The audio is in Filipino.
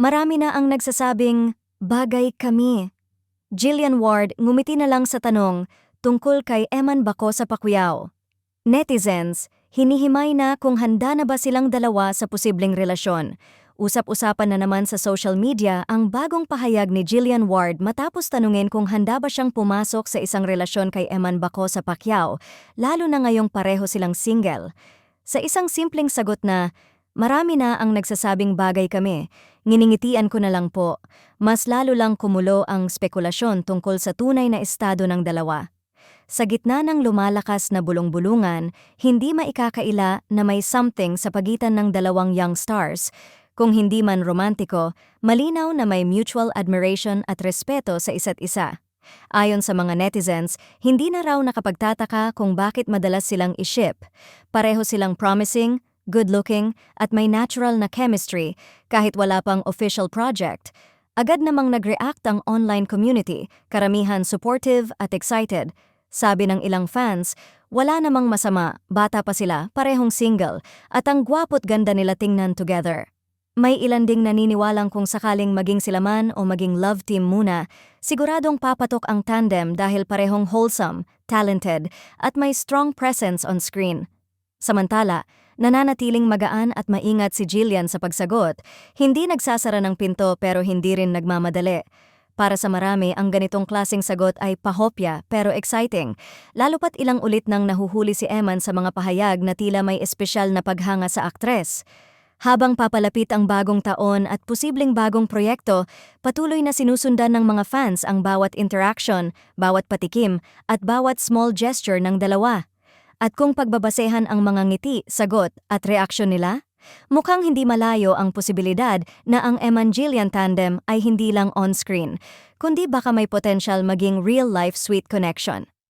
Marami na ang nagsasabing, bagay kami. Jillian Ward ngumiti na lang sa tanong tungkol kay Eman Baco sa Pacquiao. Netizens, hinihimay na kung handa na ba silang dalawa sa posibleng relasyon. Usap-usapan na naman sa social media ang bagong pahayag ni Jillian Ward matapos tanungin kung handa ba siyang pumasok sa isang relasyon kay Eman Baco sa Pacquiao, lalo na ngayong pareho silang single. Sa isang simpleng sagot na, marami na ang nagsasabing bagay kami, nginingitian ko na lang po, mas lalo lang kumulo ang spekulasyon tungkol sa tunay na estado ng dalawa. Sa gitna ng lumalakas na bulong-bulungan, hindi maikakaila na may something sa pagitan ng dalawang young stars. Kung hindi man romantiko, malinaw na may mutual admiration at respeto sa isa't isa. Ayon sa mga netizens, hindi na raw nakapagtataka kung bakit madalas silang i-ship. Pareho silang promising, good-looking, at may natural na chemistry kahit wala pang official project. Agad namang nag-react ang online community, karamihan supportive at excited. Sabi ng ilang fans, wala namang masama, bata pa sila, parehong single, at ang gwapo't ganda nila tingnan together. May ilan ding naniniwalang kung sakaling maging sila man o maging love team muna, siguradong papatok ang tandem dahil parehong wholesome, talented, at may strong presence on screen. Samantala, nananatiling magaan at maingat si Jillian sa pagsagot, hindi nagsasara ng pinto pero hindi rin nagmamadali. Para sa marami, ang ganitong klaseng sagot ay pahopya pero exciting, lalo pat ilang ulit nang nahuhuli si Eman sa mga pahayag na tila may espesyal na paghanga sa aktres. Habang papalapit ang bagong taon at posibleng bagong proyekto, patuloy na sinusundan ng mga fans ang bawat interaction, bawat patikim, at bawat small gesture ng dalawa. At kung pagbabasehan ang mga ngiti, sagot at reaksyon nila, mukhang hindi malayo ang posibilidad na ang Eman-Jillian tandem ay hindi lang on-screen, kundi baka may potential maging real-life sweet connection.